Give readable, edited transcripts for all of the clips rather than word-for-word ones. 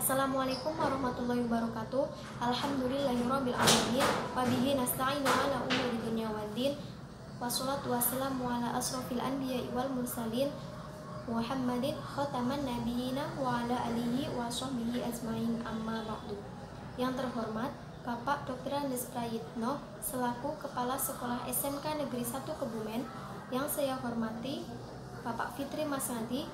Assalamualaikum warahmatullahi wabarakatuh. Alhamdulillahirabbil alamin. Wabihi nasta'inu ala umuri dunya waddin. Wassalatu wassalamu ala asrofil anbiya'i wal mursalin Muhammadin khataman nabiyina wa ala alihi wa sahbihi ajmain, amma ba'du. Yang terhormat Bapak Dr. Andes Prayitno selaku Kepala Sekolah SMK Negeri 1 Kebumen. Yang saya hormati Bapak Fitri Masnadi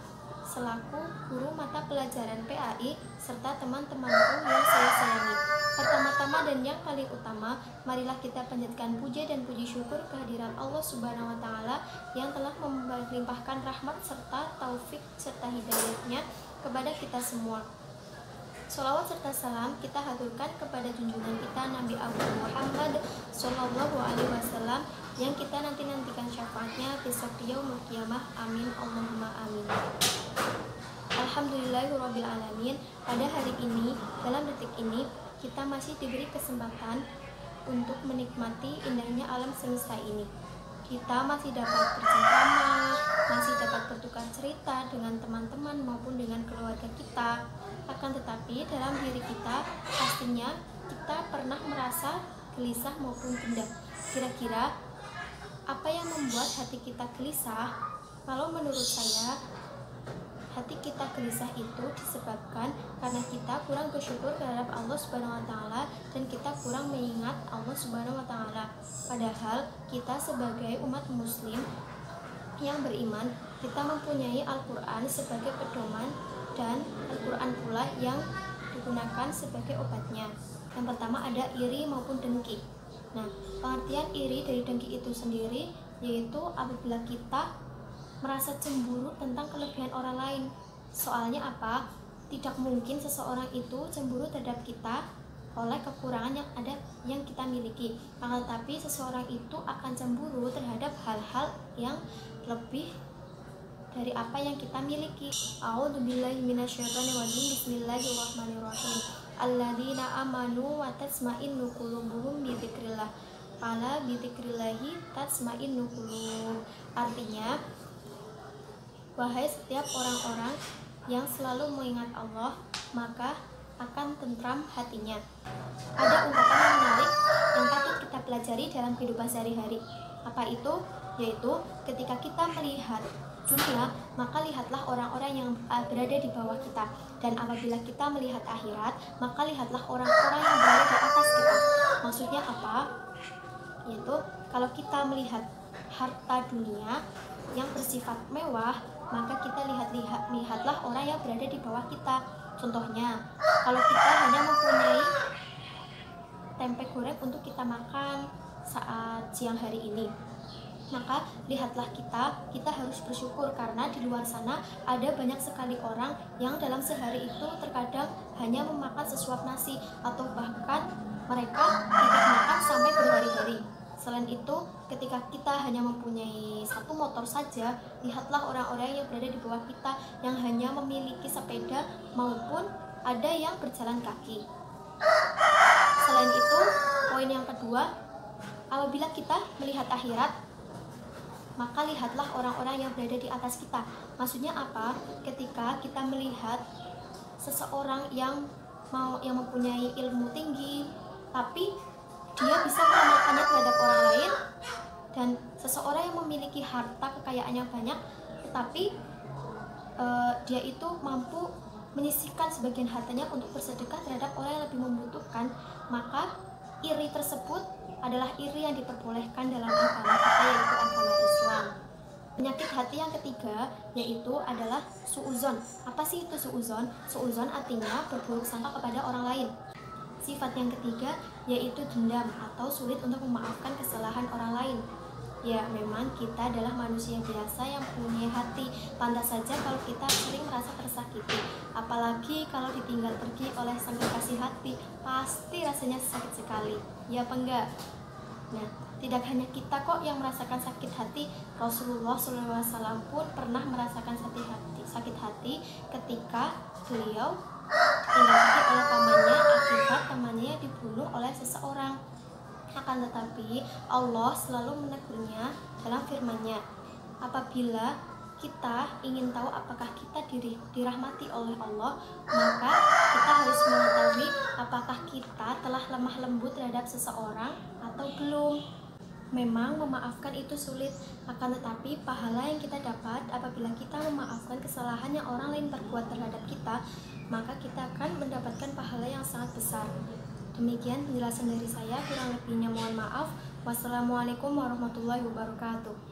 selaku guru mata pelajaran PAI serta teman-temanku yang saya sayangi. Pertama-tama dan yang paling utama, marilah kita panjatkan puja dan puji syukur kehadiran Allah Subhanahu wa taala yang telah melimpahkan rahmat serta taufik serta hidayahnya kepada kita semua. Sholawat serta salam kita haturkan kepada junjungan kita Nabi Agung Muhammad Sallallahu Alaihi Wasallam yang kita nantikan syafaatnya besok yaumul qiyamah. Amin Allahumma amin. Alhamdulillahirabbil alamin. Pada hari ini, dalam detik ini, kita masih diberi kesempatan untuk menikmati indahnya alam semesta ini. Kita masih dapat bercengkrama, masih dapat bertukar cerita dengan teman-teman maupun dengan keluarga kita. Akan tetapi dalam diri kita pastinya kita pernah merasa gelisah maupun gundah. Kira-kira apa yang membuat hati kita gelisah? Kalau menurut saya, hati kita gelisah itu disebabkan karena kita kurang bersyukur terhadap Allah Subhanahu wa taala dan kita kurang mengingat Allah Subhanahu wa taala. Padahal kita sebagai umat muslim yang beriman, kita mempunyai Al-Qur'an sebagai pedoman dan Al-Qur'an pula yang digunakan sebagai obatnya. Yang pertama ada iri maupun dengki. Nah, pengertian iri dari dengki itu sendiri yaitu apabila kita merasa cemburu tentang kelebihan orang lain. Soalnya apa? Tidak mungkin seseorang itu cemburu terhadap kita oleh kekurangan yang ada yang kita miliki. Akan tetapi seseorang itu akan cemburu terhadap hal-hal yang lebih dari apa yang kita miliki. A'udzubillahi minasyaitonirrajim. Bismillahirrahmanirrahim. Alladzina amanu wa tasma'innu qulubuhum bi dzikrillah. Ala bi dzikrillahi tasma'innu qulub. Artinya, wahai setiap orang-orang yang selalu mengingat Allah, maka akan tentram hatinya. Ada ungkapan yang menarik yang patut kita pelajari dalam kehidupan sehari-hari. Apa itu? Yaitu ketika kita melihat dunia, maka lihatlah orang-orang yang berada di bawah kita. Dan apabila kita melihat akhirat, maka lihatlah orang-orang yang berada di atas kita. Maksudnya apa? Yaitu kalau kita melihat harta dunia yang bersifat mewah, maka kita lihatlah orang yang berada di bawah kita. Contohnya, kalau kita hanya mempunyai tempe goreng untuk kita makan saat siang hari ini, maka lihatlah kita harus bersyukur karena di luar sana ada banyak sekali orang yang dalam sehari itu terkadang hanya memakan sesuap nasi atau bahkan mereka tidak makan sampai berhari-hari. Selain itu, ketika kita hanya mempunyai satu motor saja, lihatlah orang-orang yang berada di bawah kita yang hanya memiliki sepeda maupun ada yang berjalan kaki. Selain itu, poin yang kedua, apabila kita melihat akhirat, maka lihatlah orang-orang yang berada di atas kita. Maksudnya apa? Ketika kita melihat seseorang yang mempunyai ilmu tinggi, tapi dia bisa mengamalkannya terhadap orang lain, dan seseorang yang memiliki harta kekayaan yang banyak, tetapi dia itu mampu menyisihkan sebagian hartanya untuk bersedekah terhadap orang yang lebih membutuhkan, maka iri tersebut adalah iri yang diperbolehkan dalam agama kita, yaitu agama Islam. Penyakit hati yang ketiga yaitu adalah suuzon. Apa sih itu suuzon? Suuzon artinya berburuk sangka kepada orang lain. Sifat yang ketiga yaitu dendam atau sulit untuk memaafkan kesalahan orang lain. Ya, memang kita adalah manusia biasa yang punya hati. Pantas saja kalau kita sering merasa tersakiti. Apalagi kalau ditinggal pergi oleh sang kekasih hati, pasti rasanya sakit sekali. Ya apa enggak? Nah, tidak hanya kita kok yang merasakan sakit hati. Rasulullah SAW pun pernah merasakan sakit hati ketika beliau tinggal pergi oleh pamannya akibat temannya dibunuh oleh seseorang. Akan tetapi Allah selalu menegurnya dalam firman-Nya, apabila kita ingin tahu apakah kita dirahmati oleh Allah, maka kita harus mengetahui apakah kita telah lemah lembut terhadap seseorang atau belum. Memang memaafkan itu sulit, akan tetapi pahala yang kita dapat apabila kita memaafkan kesalahan yang orang lain perbuat terhadap kita, maka kita akan mendapatkan pahala yang sangat besar. Demikian penjelasan dari saya, kurang lebihnya mohon maaf. Wassalamualaikum warahmatullahi wabarakatuh.